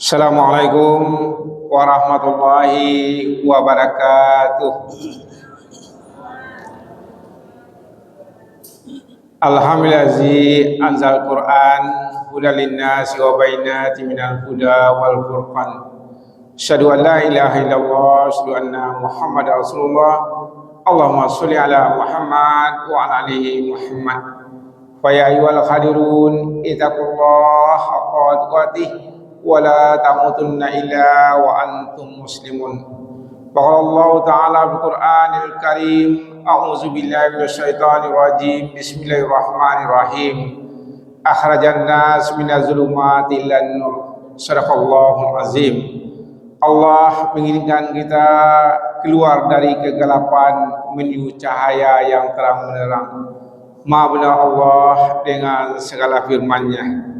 Assalamualaikum warahmatullahi wabarakatuh. Alhamdulillazi anzal Qur'an hudal linnasi wa bayyinatin minal huda wal furqan. Asyhadu an la ilaha illallah, asyhadu anna Muhammadar Rasulullah. Allahumma sholli ala Muhammad wa ala ali Muhammad. Fa ya ayyuhal hadirun ittaqullaha haqqa tuqatih wa la tamutunna illa wa antum muslimun. Qala Allah Ta'ala bil Qur'anil Karim, a'udzu billahi minasyaitonir rajim. Bismillahirrahmanirrahim. Akhrajan nas minaz zulumati ilan nur. Shadaqallahul azim. Allah menginginkan kita keluar dari kegelapan menuju cahaya yang terang benderang. Maha benar Allah dengan segala firman-Nya.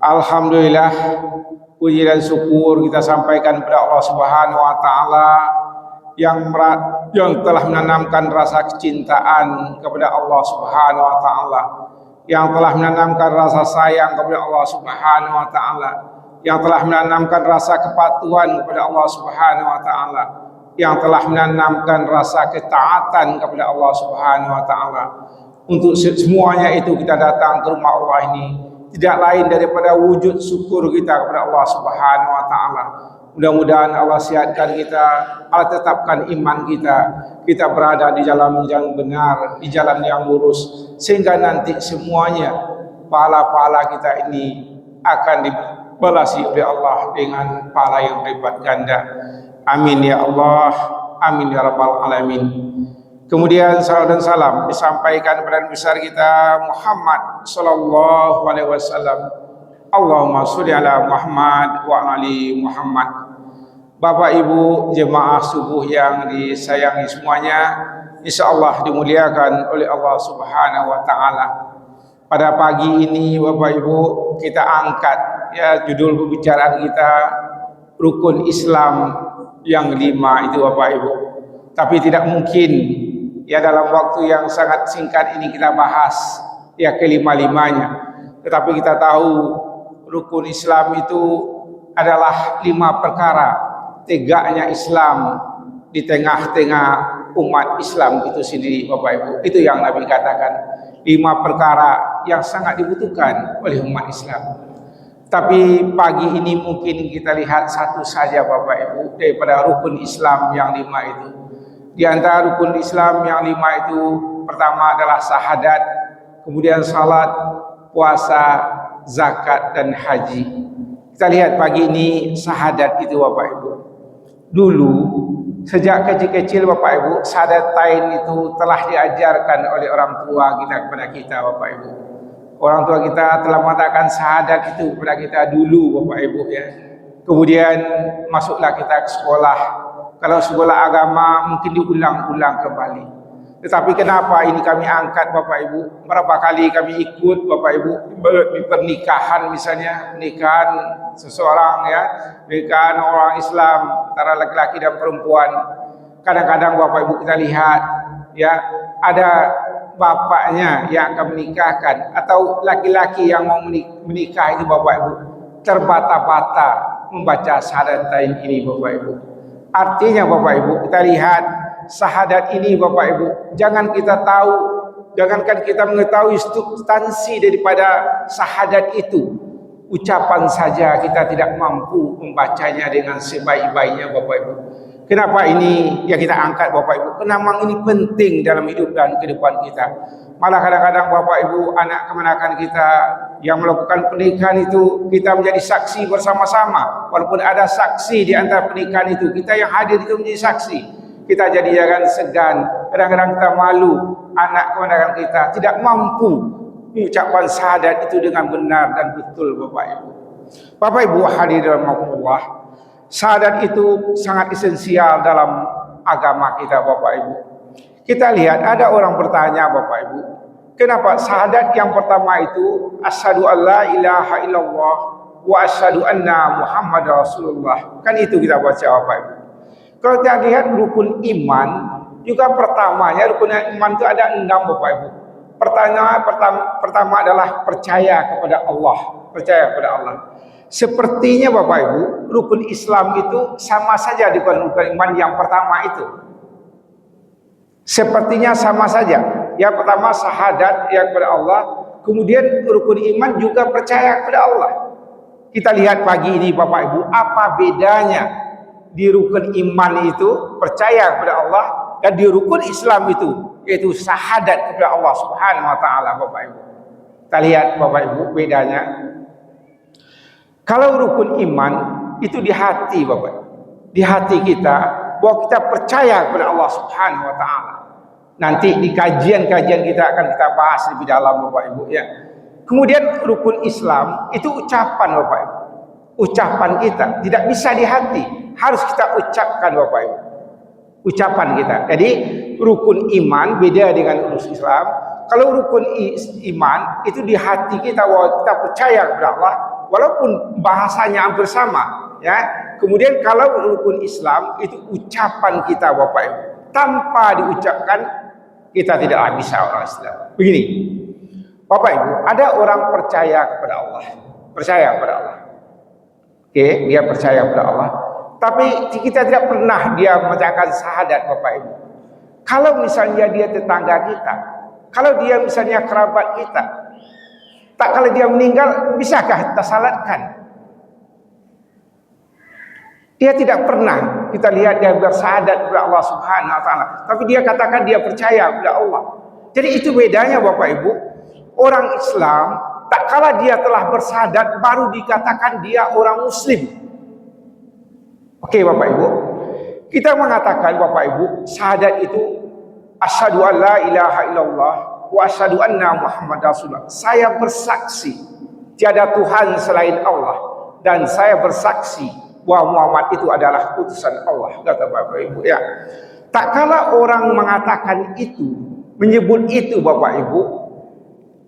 Alhamdulillah, puji dan syukur kita sampaikan kepada Allah Subhanahu wa taala yang telah menanamkan rasa kecintaan kepada Allah Subhanahu wa taala, yang telah menanamkan rasa sayang kepada Allah Subhanahu wa taala, yang telah menanamkan rasa kepatuhan kepada Allah Subhanahu wa taala, yang telah menanamkan rasa ketaatan kepada Allah Subhanahu wa taala. Untuk semuanya itu kita datang ke rumah Allah ini tidak lain daripada wujud syukur kita kepada Allah Subhanahu wa taala. Mudah-mudahan Allah sihatkan kita, Allah tetapkan iman kita berada di jalan yang benar, di jalan yang lurus, sehingga nanti semuanya pahala-pahala kita ini akan dibalasi oleh Allah dengan pahala yang berlipat ganda. Amin ya Allah, amin ya rabbal alamin. Kemudian salam dan salam disampaikan kepada besar kita Muhammad sallallahu alaihi wasallam. Allahumma sholli ala Muhammad wa ali Muhammad. Bapak Ibu jemaah subuh yang disayangi semuanya, insyaallah dimuliakan oleh Allah Subhanahu wa taala. Pada pagi ini Bapak Ibu kita angkat judul pembicaraan kita rukun Islam yang 5 itu Bapak Ibu. Tapi tidak mungkin dalam waktu yang sangat singkat ini kita bahas kelima-limanya. Tetapi kita tahu rukun Islam itu adalah 5 perkara tegaknya Islam di tengah-tengah umat Islam itu sendiri Bapak Ibu. Itu yang Nabi katakan 5 perkara yang sangat dibutuhkan oleh umat Islam. Tapi pagi ini mungkin kita lihat satu saja Bapak Ibu daripada rukun Islam yang 5 itu. Di antara rukun Islam yang 5 itu pertama adalah syahadat, kemudian salat, puasa, zakat dan haji. Kita lihat pagi ini syahadat itu Bapak Ibu. Dulu sejak kecil-kecil Bapak Ibu, syahadatain itu telah diajarkan oleh orang tua kita kepada kita Bapak Ibu. Orang tua kita telah mengatakan syahadat itu kepada kita dulu Bapak Ibu ya. Kemudian masuklah kita ke sekolah. Kalau sekolah agama mungkin diulang-ulang kembali. Tetapi kenapa ini kami angkat Bapak Ibu? Berapa kali kami ikut Bapak Ibu di pernikahan misalnya, nikahan seseorang nikahan orang Islam antara laki-laki dan perempuan. Kadang-kadang Bapak Ibu kita lihat ada bapaknya yang akan menikahkan atau laki-laki yang mau menikah itu Bapak Ibu terbata-bata membaca syahadat ini Bapak Ibu. Artinya Bapak Ibu kita lihat syahadat ini Bapak Ibu, jangankan kita mengetahui substansi daripada syahadat itu, ucapan saja kita tidak mampu membacanya dengan sebaik-baiknya Bapak Ibu. Kenapa ini yang kita angkat Bapak Ibu? Kenapa ini penting dalam hidup dan kehidupan kita? Malah kadang-kadang Bapak Ibu anak kemenakan kita yang melakukan pernikahan itu kita menjadi saksi bersama-sama. Walaupun ada saksi di antara pernikahan itu, kita yang hadir itu menjadi saksi. Kita jadi jangan segan. Kadang-kadang kita malu, anak kemenakan kita tidak mampu mengucapkan syahadat itu dengan benar dan betul Bapak Ibu. Bapak Ibu hadirin rahimakumullah, syahadat itu sangat esensial dalam agama kita Bapak Ibu. Kita lihat ada orang bertanya Bapak Ibu, kenapa syahadat yang pertama itu asyhadu alla ilaha illallah wa asyhadu anna Muhammadar Rasulullah. Kan itu kita baca Bapak Ibu. Kalau kita lihat rukun iman juga pertamanya rukun iman itu ada 6 Bapak Ibu. Pertama adalah percaya kepada Allah, percaya kepada Allah. Sepertinya Bapak Ibu, rukun Islam itu sama saja dengan rukun iman yang pertama itu. Sepertinya sama saja. Yang pertama syahadat ya kepada Allah, kemudian rukun iman juga percaya kepada Allah. Kita lihat pagi ini Bapak Ibu, apa bedanya di rukun iman itu percaya kepada Allah dan di rukun Islam itu yaitu syahadat kepada Allah Subhanahu wa taala Bapak Ibu. Kita lihat Bapak Ibu bedanya. Kalau rukun iman itu di hati Bapak Ibu. Di hati kita bahwa kita percaya kepada Allah Subhanahu wa taala. Nanti di kajian-kajian kita akan kita bahas lebih dalam Bapak Ibu ya. Kemudian rukun Islam itu ucapan Bapak Ibu. Ucapan kita tidak bisa di hati, harus kita ucapkan Bapak Ibu. Ucapan kita. Jadi rukun iman beda dengan rukun Islam. Kalau rukun iman itu di hati kita bahwa kita percaya kepada Allah walaupun bahasanya hampir sama ya. Kemudian kalau rukun Islam itu ucapan kita Bapak Ibu. Tanpa diucapkan kita tidaklah bisa orang Islam. Begini. Bapak Ibu, ada orang percaya kepada Allah. Percaya kepada Allah. Oke, dia percaya kepada Allah. Tapi kita tidak pernah dia mengucapkan syahadat Bapak Ibu. Kalau misalnya dia tetangga kita, kalau dia misalnya kerabat kita, tak kalau dia meninggal, bisakah kita salatkan? Dia tidak pernah kita lihat dia bersyahadat kepada Allah Subhanahu wa taala, tapi dia katakan dia percaya kepada Allah. Jadi itu bedanya Bapak Ibu. Orang Islam tak kala dia telah bersyahadat baru dikatakan dia orang muslim. Oke Bapak Ibu. Kita mengatakan Bapak Ibu, syahadat itu asyhadu an la ilaha illallah wa asyhadu anna Muhammadar Rasulullah. Saya bersaksi tiada Tuhan selain Allah dan saya bersaksi bahwa Muhammad itu adalah utusan Allah, kata Bapak Ibu ya. Tak kala orang mengatakan itu, menyebut itu Bapak Ibu,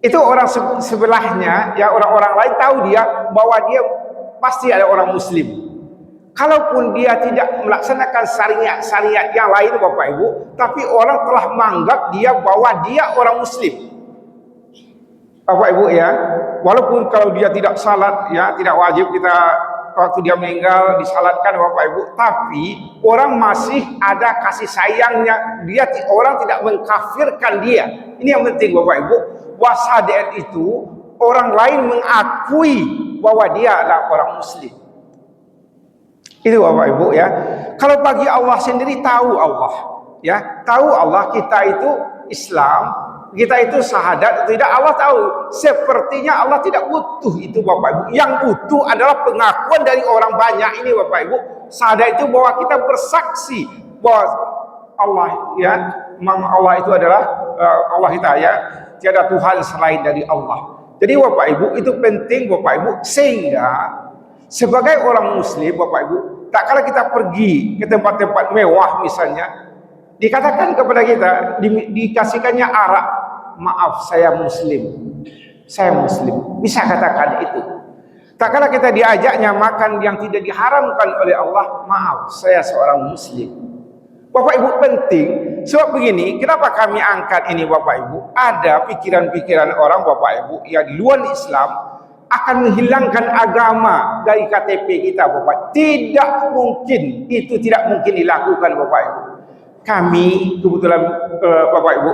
itu orang sebelahnya ya, orang-orang lain tahu dia bahwa dia pasti ada orang muslim. Kalaupun dia tidak melaksanakan syariat yang lain Bapak Ibu, tapi orang telah menganggap dia bahwa dia orang muslim. Bapak Ibu ya, walaupun kalau dia tidak salat ya, tidak wajib kita waktu dia meninggal disalatkan Bapak Ibu, tapi orang masih ada kasih sayangnya, dia orang tidak mengkafirkan dia. Ini yang penting Bapak Ibu, wasyahadat itu orang lain mengakui bahwa dia adalah orang muslim. Itu Bapak Ibu ya. Kalau bagi Allah sendiri tahu Allah ya, tahu Allah kita itu Islam, kita itu syahadat, tidak Allah tahu. Sepertinya Allah tidak butuh itu Bapak Ibu. Yang butuh adalah pengakuan dari orang banyak ini Bapak Ibu. Syahadat itu bahwa kita bersaksi bahwa Allah ya, memang Allah itu adalah Allah kita ya, tiada Tuhan selain dari Allah. Jadi Bapak Ibu itu penting Bapak Ibu, sehingga sebagai orang muslim Bapak Ibu, tak kala kita pergi ke tempat-tempat mewah misalnya, dikatakan kepada kita, dikasihkannya arak, maaf saya muslim, bisa katakan itu. Tak kala kita diajaknya makan yang tidak diharamkan oleh Allah, maaf saya seorang muslim. Bapak Ibu penting, sebab begini, kenapa kami angkat ini Bapak Ibu? Ada pikiran-pikiran orang Bapak Ibu yang di luar Islam akan menghilangkan agama dari KTP kita Bapak. Tidak mungkin, itu tidak mungkin dilakukan Bapak Ibu. Kami kebetulan Bapak Ibu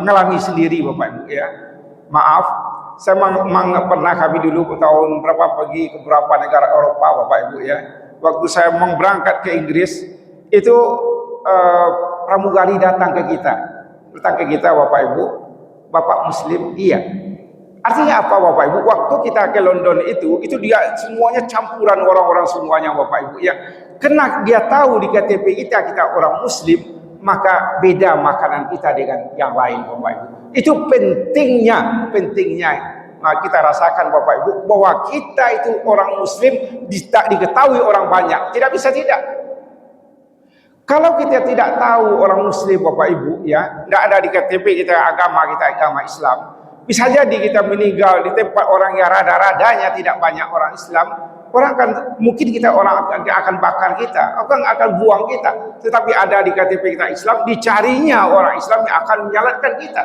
mengalami sendiri Bapak Ibu ya. Maaf, saya memang pernah kami dulu tahun berapa pergi ke beberapa negara Eropa Bapak Ibu ya. Waktu saya mau berangkat ke Inggris, itu pramugari datang ke kita Bapak Ibu, Bapak Muslim, iya. Artinya apa Bapak Ibu? Waktu kita ke London itu dia semuanya campuran orang-orang semuanya Bapak Ibu ya. Karena dia tahu di KTP kita orang Muslim, maka beda makanan kita dengan yang lain Bapak Ibu. Itu pentingnya kita rasakan Bapak Ibu bahwa kita itu orang Muslim diketahui orang banyak. Tidak bisa tidak. Kalau kita tidak tahu orang Muslim Bapak Ibu ya, tidak ada di KTP kita agama Islam. Bisa jadi kita meninggal di tempat orang yang rada-radanya tidak banyak orang Islam, orang akan bakar kita, orang akan buang kita. Tetapi ada di KTP kita Islam, dicarinya orang Islam yang akan menyalatkan kita.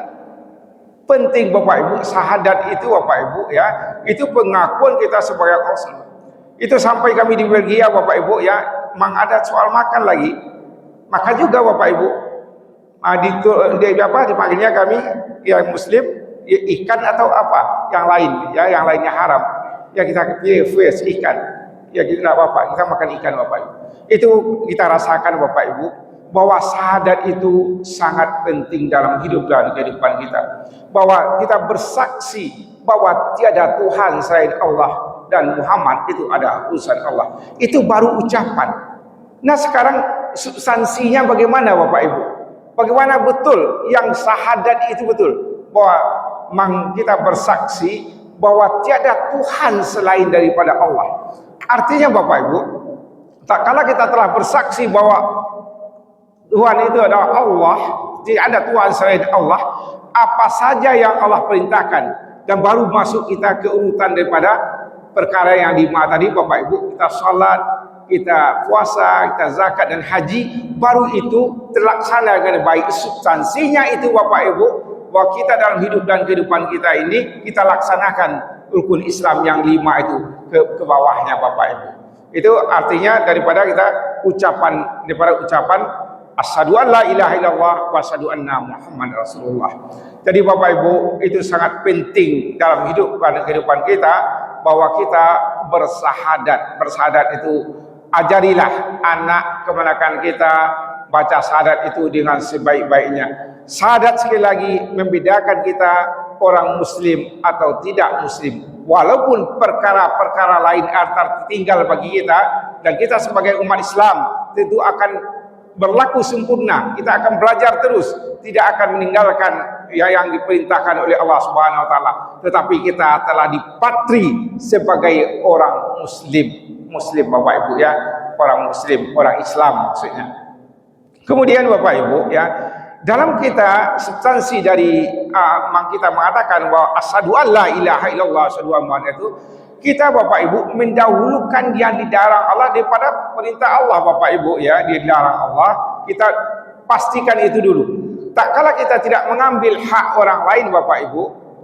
Penting Bapak Ibu, syahadat itu Bapak Ibu ya, itu pengakuan kita sebagai Rasul. Itu sampai kami di Belgia Bapak Ibu ya, memang ada soal makan lagi. Maka juga Bapak Ibu, dipanggilnya kami yang Muslim, ya, ikan atau apa yang lain ya, yang lainnya haram. Ya kita pilih fish ikan. Ya kita tidak apa-apa, kita makan ikan Bapak Ibu. Itu kita rasakan Bapak Ibu, bahwa syahadat itu sangat penting dalam hidup dan kehidupan kita. Bahwa kita bersaksi bahwa tiada Tuhan selain Allah dan Muhammad itu ada utusan Allah. Itu baru ucapan. Nah sekarang substansinya bagaimana Bapak Ibu? Bagaimana betul yang syahadat itu betul? Bahwa memang kita bersaksi bahwa tiada Tuhan selain daripada Allah. Artinya Bapak Ibu, tak kala kita telah bersaksi bahwa Tuhan itu adalah Allah, tidak ada Tuhan selain Allah, apa saja yang Allah perintahkan, dan baru masuk kita ke urutan daripada perkara yang 5 tadi Bapak Ibu, kita salat, kita puasa, kita zakat dan haji, baru itu terlaksana dengan baik. Substansinya itu Bapak Ibu, bahwa kita dalam hidup dan kehidupan kita ini, kita laksanakan rukun Islam yang 5 itu ke bawahnya Bapak Ibu. Itu artinya daripada ucapan asyhadu an la ilaha illallah wa asyhadu anna Muhammad Rasulullah. Jadi Bapak Ibu, itu sangat penting dalam hidup dan kehidupan kita, bahwa kita bersahadat. Bersahadat itu, ajarilah anak keponakan kita baca syahadat itu dengan sebaik-baiknya. Syahadat sekali lagi membedakan kita orang Muslim atau tidak Muslim. Walaupun perkara-perkara lain tertinggal bagi kita, dan kita sebagai umat Islam tentu akan berlaku sempurna. Kita akan belajar terus, tidak akan meninggalkan yang diperintahkan oleh Allah Subhanahu wa taala. Tetapi kita telah dipatri sebagai orang Muslim Bapak Ibu ya, orang Muslim, orang Islam maksudnya. Kemudian Bapak Ibu ya, dalam kita substansi dari kita mengatakan bahwa asyhadu an la ilaha illallah asyhadu anna Muhammad itu, kita Bapak Ibu mendahulukan yang dilarang Allah daripada perintah Allah Bapak Ibu ya, dilarang Allah, kita pastikan itu dulu. Tak kala kita tidak mengambil hak orang lain Bapak Ibu,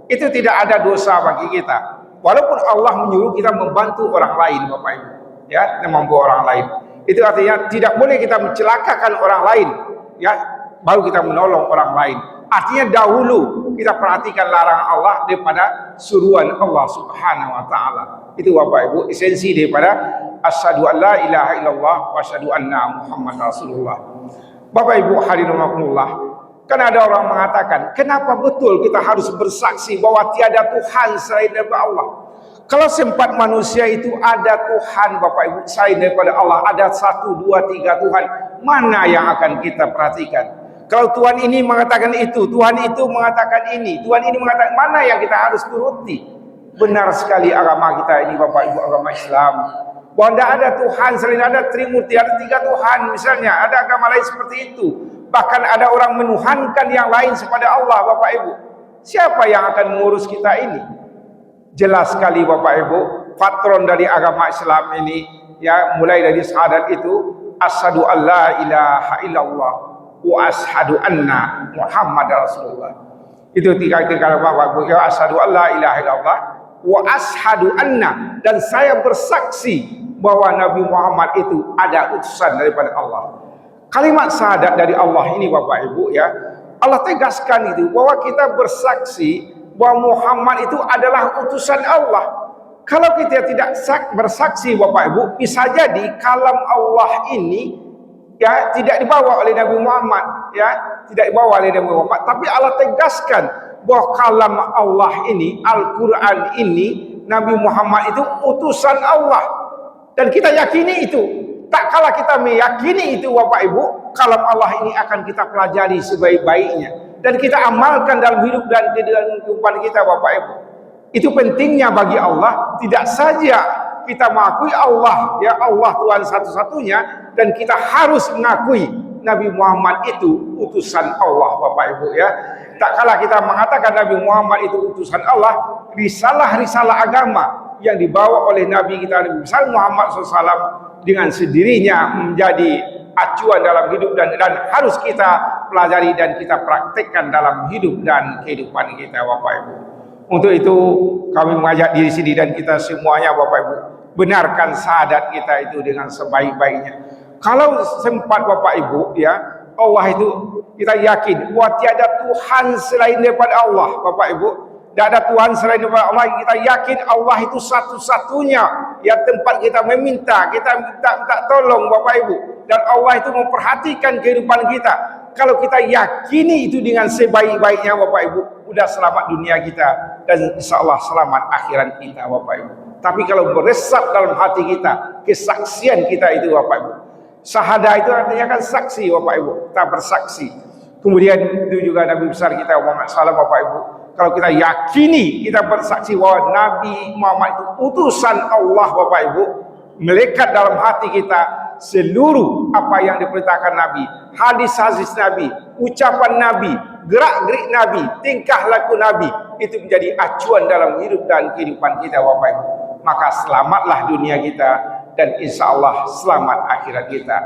itu tidak ada dosa bagi kita. Walaupun Allah menyuruh kita membantu orang lain Bapak Ibu ya, membantu orang lain. Itu artinya tidak boleh kita mencelakakan orang lain ya, baru kita menolong orang lain. Artinya dahulu kita perhatikan larangan Allah daripada suruhan Allah Subhanahu wa taala. Itu Bapak Ibu esensi daripada asyhadu an la ilaha illallah wa asyhadu anna Muhammad Rasulullah. Bapak Ibu hadirin rahimakumullah, kan ada orang mengatakan, kenapa betul kita harus bersaksi bahwa tiada Tuhan selain daripada Allah? Kalau sempat manusia itu ada Tuhan Bapak Ibu selain daripada Allah, ada 1, 2, 3 Tuhan, mana yang akan kita perhatikan? Kalau Tuhan ini mengatakan itu, Tuhan itu mengatakan ini, Tuhan ini mengatakan, mana yang kita harus turuti? Benar sekali agama kita ini Bapak Ibu, agama Islam, bahwa tidak ada Tuhan selain, ada Trimurti, ada 3 Tuhan misalnya, ada agama lain seperti itu. Bahkan ada orang menuhankan yang lain kepada Allah Bapak Ibu. Siapa yang akan mengurus kita ini? Jelas sekali Bapak Ibu, patron dari agama Islam ini ya, mulai dari syahadat itu, asyhadu an la ilaha illallah wa asyhadu anna Muhammad Rasulullah. Itu 3 Bapak Ibu ya, asyhadu an la ilaha illallah wa asyhadu anna, dan saya bersaksi bahwa Nabi Muhammad itu ada utusan daripada Allah. Kalimat syahadat dari Allah ini Bapak Ibu ya, Allah tegaskan itu bahwa kita bersaksi bahwa Muhammad itu adalah utusan Allah. Kalau kita tidak bersaksi Bapak Ibu, bisa jadi kalam Allah ini ya tidak dibawa oleh Nabi Muhammad ya, tidak dibawa oleh Nabi Muhammad, tapi Allah tegaskan bahwa kalam Allah ini, Al-Quran ini, Nabi Muhammad itu utusan Allah, dan kita yakini itu. Tak kala kita meyakini itu Bapak Ibu, kalam Allah ini akan kita pelajari sebaik-baiknya dan kita amalkan dalam hidup dan kehidupan kita Bapak Ibu. Itu pentingnya bagi Allah, tidak saja kita mengakui Allah ya, Allah Tuhan satu-satunya, dan kita harus mengakui Nabi Muhammad itu utusan Allah Bapak Ibu ya. Tak kala kita mengatakan Nabi Muhammad itu utusan Allah, risalah-risalah agama yang dibawa oleh Nabi kita Nabi Muhammad SAW dengan sendirinya menjadi acuan dalam hidup dan harus kita pelajari dan kita praktekkan dalam hidup dan kehidupan kita, Bapak Ibu. Untuk itu kami mengajak diri sendiri dan kita semuanya, Bapak Ibu, benarkan syahadat kita itu dengan sebaik-baiknya. Kalau sempat, Bapak Ibu, ya, Allah itu kita yakin bahwa tiada Tuhan selain daripada Allah, Bapak Ibu. Tidak ada Tuhan selain daripada Allah. Kita yakin Allah itu satu-satunya yang tempat kita meminta, kita minta tolong, Bapak Ibu. Dan Allah itu memperhatikan kehidupan kita. Kalau kita yakini itu dengan sebaik-baiknya, Bapak Ibu, sudah selamat dunia kita dan insya Allah selamat akhirat kita, Bapak Ibu. Tapi kalau meresap dalam hati kita kesaksian kita itu, Bapak Ibu, syahadah itu artinya kan saksi, Bapak Ibu, kita bersaksi. Kemudian itu juga Nabi besar kita Muhammad SAW, Bapak Ibu, kalau kita yakini, kita bersaksi bahwa Nabi Muhammad itu utusan Allah, Bapak Ibu, melekat dalam hati kita seluruh apa yang diperintahkan Nabi, hadis-hadis Nabi, ucapan Nabi, gerak-gerik Nabi, tingkah laku Nabi, itu menjadi acuan dalam hidup dan kehidupan kita, Bapak Ibu. Maka selamatlah dunia kita dan insya Allah selamat akhirat kita.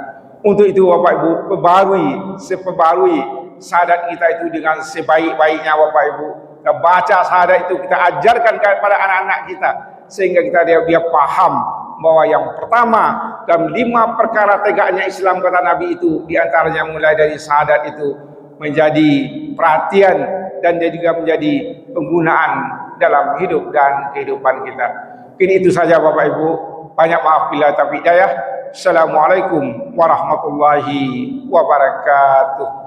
Untuk itu, Bapak Ibu, seperbarui syahadat kita itu dengan sebaik-baiknya, Bapak Ibu. Kita baca syahadat itu, kita ajarkan kepada anak-anak kita sehingga dia paham bahwa yang pertama dalam 5 perkara tegaknya Islam, kata Nabi itu, diantaranya mulai dari syahadat itu menjadi perhatian dan juga menjadi penggunaan dalam hidup dan kehidupan kita. Mungkin itu saja, Bapak Ibu. Banyak maaf bila taufiq hidayah. Assalamualaikum warahmatullahi wabarakatuh.